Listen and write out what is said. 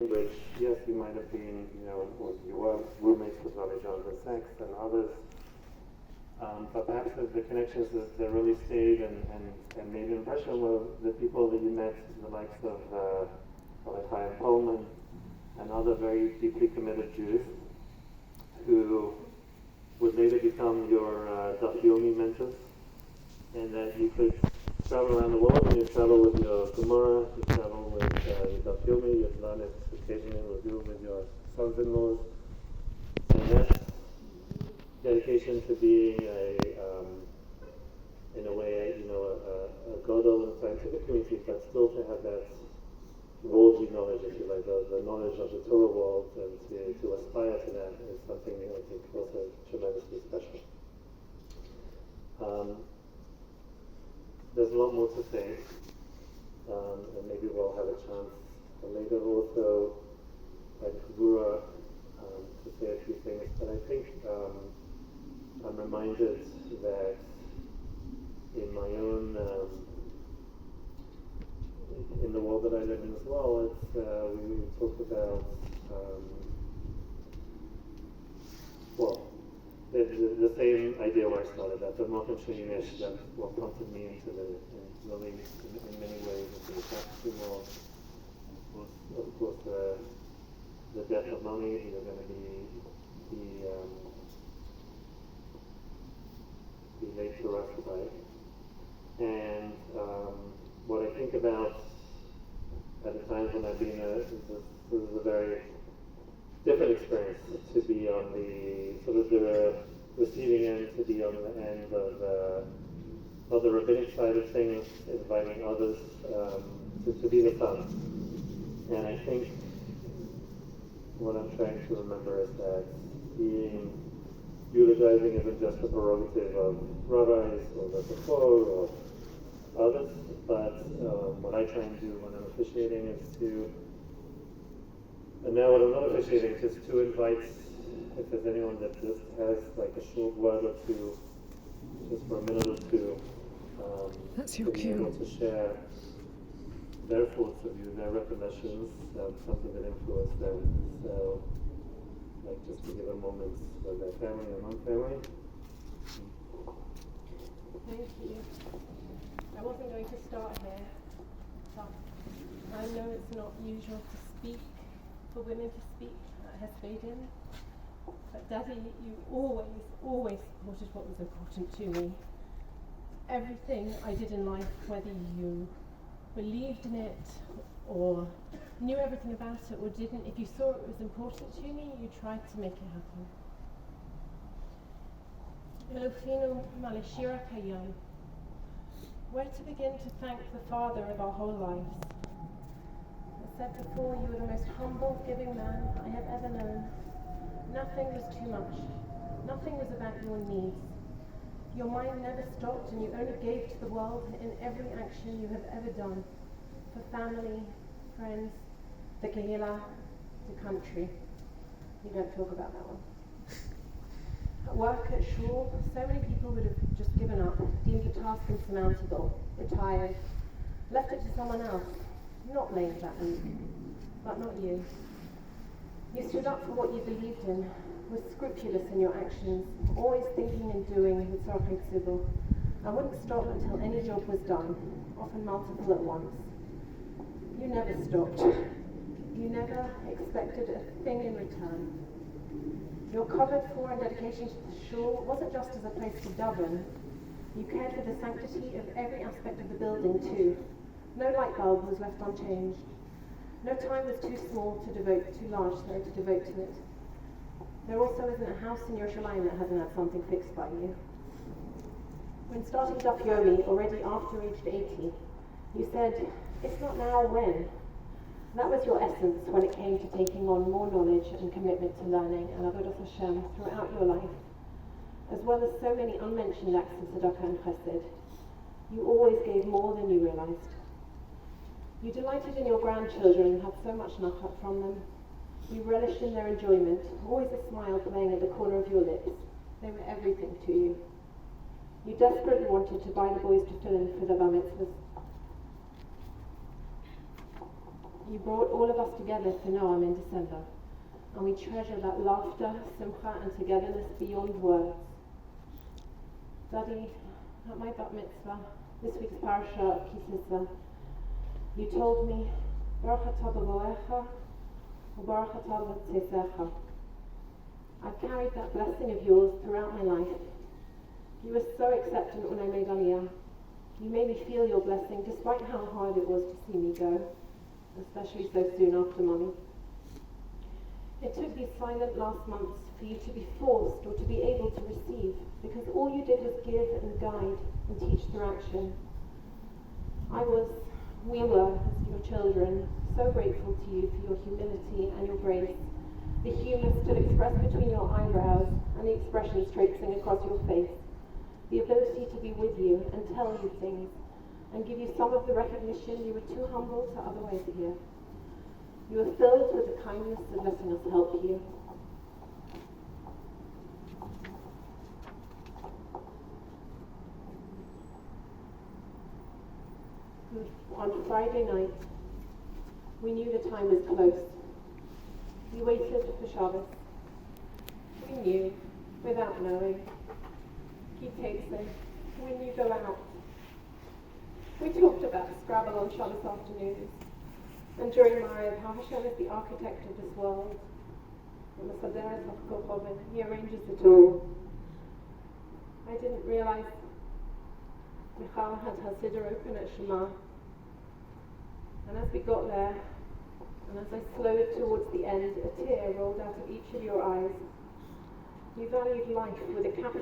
which, yes, you might have been, or you were roommates with Rabbi Jonathan Sachs and others, but perhaps the connections that really stayed and made an impression were the people that you met, the likes of Rabbi Chaim Pullman and other very deeply committed Jews who would later become your Daf Yomi mentors, and that you could travel around the world and you travel with your Gemara, you travel with your Daf Yomi, you'd learn it occasionally review with your sons-in-laws, and that dedication to being in a way, a godel in the scientific community, but still to have that worldly knowledge, if you like, the knowledge of the Torah world, and to aspire to that is something I think also tremendously special. There's a lot more to say, and maybe we'll have a chance later also at Gvura to say a few things, but I think I'm reminded that in my own in the world that I live in as well, it's we talk about the same idea where I started, that the Mochen Shenish, that what prompted me into really in many ways into the practicing world was of course the death of Mami. You're going to be laid to rest tonight. And what I think about at the times when I've been this is a very different experience to be on the sort of the receiving end, to be on the end of the rabbinic side of things, inviting others to be the son. And I think what I'm trying to remember is that eulogizing isn't just a prerogative of rabbis or the Bechor or others, but what I try and do when I'm officiating is and now when I'm not officiating, just to invite, if there's anyone that just has like a short word or two, just for a minute or two, That's your to be able cue. to share their thoughts of you, their recollections, something that influenced them. So, like just to give a moment with their family or non-family. Thank you. I wasn't going to start here, but I know it's not usual to speak, for women to speak at Hespedim, but Daddy, you always supported what was important to me. Everything I did in life, whether you believed in it or knew everything about it or didn't, if you saw it was important to me, you tried to make it happen. Eloheinu malashira kayam. Where to begin to thank the Father of our whole lives? I said before, you were the most humble, giving man I have ever known. Nothing was too much. Nothing was about your needs. Your mind never stopped, and you only gave to the world in every action you have ever done. For family, friends, the Kehillah, the country. You don't talk about that one. At work, at shul, so many people would have just given up, deemed the task insurmountable, retired, left it to someone else, not blamed that week, but not you. You stood up for what you believed in, were scrupulous in your actions, always thinking and doing with Sarkei Tzibur. I wouldn't stop until any job was done, often multiple at once. You never stopped. You never expected a thing in return. Your covered for and dedication to the shul wasn't just as a place to daven. You cared for the sanctity of every aspect of the building too. No light bulb was left unchanged. No time was too small to devote, too large, sorry, to devote to it. There also isn't a house in Yerushalayim that hasn't had something fixed by you. When starting Daf Yomi, already after reached 80, you said, "It's not now, when?" That was your essence when it came to taking on more knowledge and commitment to learning and Avodas Hashem throughout your life, as well as so many unmentioned acts of tzedakah and chesed. You always gave more than you realized. You delighted in your grandchildren and had so much nachat from them. You relished in their enjoyment, always a smile playing at the corner of your lips. They were everything to you. You desperately wanted to buy the boys to fill in for the bar mitzvahs. You brought all of us together for Noam in December, and we treasure that laughter, simcha, and togetherness beyond words. Daddy, at my bat mitzvah, this week's parasha, Kisisa, you told me, Baruch atah b'voecha, u'baruch atah b'tzesecha. I've carried that blessing of yours throughout my life. You were so acceptant when I made Aliyah. You made me feel your blessing despite how hard it was to see me go, especially so soon after Mommy. It took these silent last months for you to be forced or to be able to receive, because all you did was give and guide and teach through action. We were, as your children, so grateful to you for your humility and your grace, the humour still expressed between your eyebrows and the expressions traipsing across your face, the ability to be with you and tell you things and give you some of the recognition you were too humble to otherwise hear. You are filled with the kindness of letting us help you. On Friday night, we knew the time was close. We waited for Shabbos. We knew, without knowing. He takes it when you go out. We talked about Scrabble on Shabbos afternoons, and during Mariv, how Hashem is the architect of this world. And the Saderet of Kochoven, he arranges it all. I didn't realize Michal had her siddur open at Shema. And as we got there, and as I slowed towards the end, a tear rolled out of each of your eyes. You valued life with a capital